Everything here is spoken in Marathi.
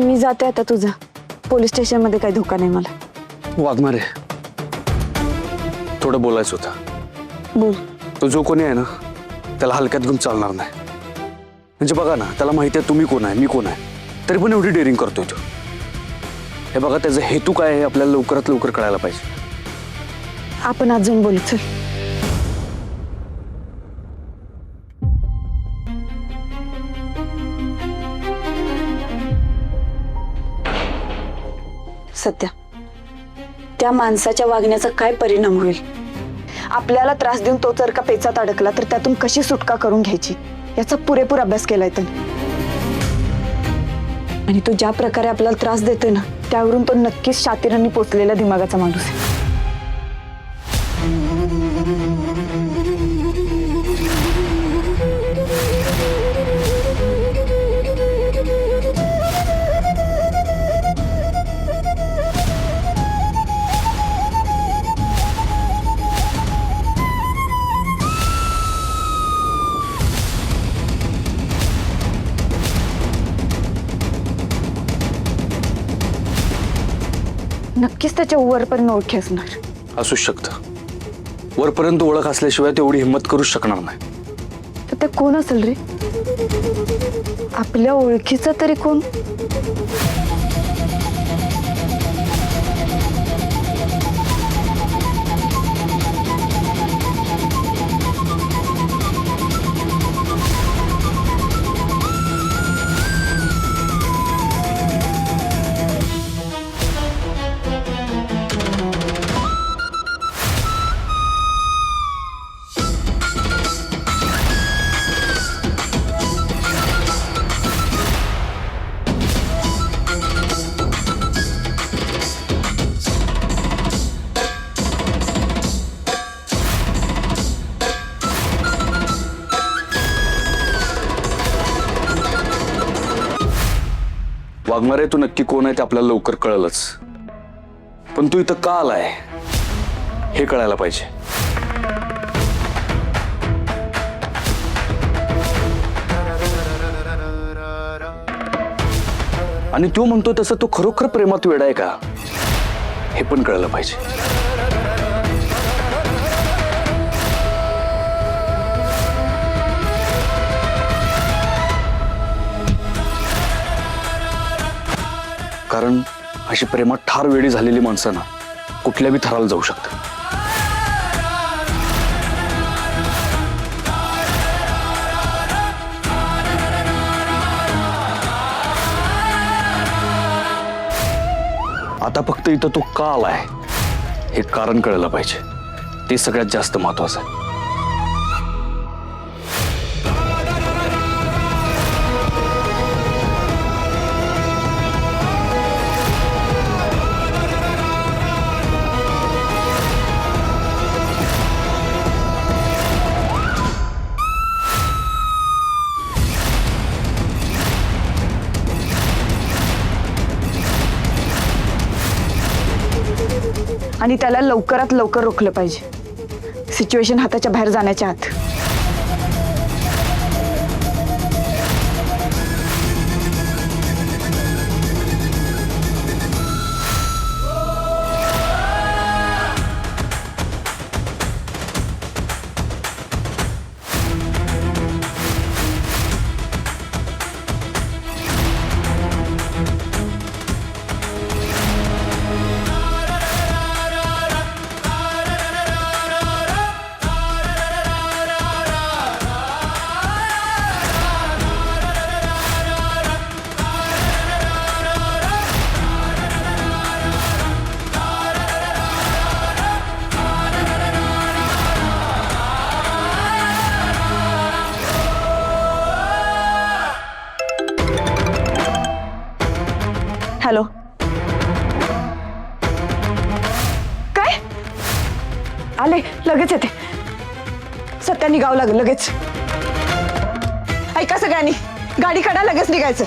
मी जाते आता, तुझा पोलीस स्टेशन मध्ये काही धोका नाही मला. वाघमारे, थोडं बोलायचं होतं. बोल. तो जो कोणी आहे ना त्याला हलक्यात घेऊन चालणार नाही. म्हणजे बघा ना, त्याला माहिती आहे तुम्ही कोण आहे, मी कोण आहे, तरी पण एवढी डेअरिंग करतोय तो. हे बघा, त्याचा हेतू काय आहे आपल्याला लवकरात लवकर कळायला पाहिजे. आपण आज जाऊन बोलू, चल. सत्या, त्या माणसाच्या वागण्याचा काय परिणाम होईल? आपल्याला त्रास देऊन तो जर का पेचात अडकला तर त्यातून कशी सुटका करून घ्यायची याचा पुरेपूर अभ्यास केलाय त्याने. आणि तो ज्या प्रकारे आपल्याला त्रास देतोय ना, त्यावरून तो नक्कीच शातिरांनी पोचलेल्या दिमागाचा माणूस आहे. नक्कीच त्याच्या वरपर्यंत ओळखी असणार. असू शकतं. वरपर्यंत ओळख असल्याशिवाय तेवढी हिंमत करूच शकणार नाही. तर ते कोण असेल रे? आपल्या ओळखीचा तरी कोण? वाघमारे, तू नक्की कोण आहे ते आपल्याला लवकर कळलंच, पण तू इथं का आलाय हे कळायला पाहिजे. आणि तो म्हणतो तसं तो खरोखर प्रेमात वेडा आहे का हे पण कळलं पाहिजे. कारण अशी प्रेमात ठार वेडी झालेली माणसं ना कुठल्या बी थराला जाऊ शकतात. आता फक्त इथं तो का आलाय हे कारण कळलं पाहिजे. ते सगळ्यात जास्त महत्वाचं आहे. आणि त्याला लवकरात लवकर रोखलं पाहिजे, सिच्युएशन हाताच्या बाहेर जाण्याच्या आत. हॅलो, काय? आले, लगेच येते. सत्या निघावं लागेल लगेच. ऐका सगळ्यांनी, गाडी काढा, लगेच निघायचं.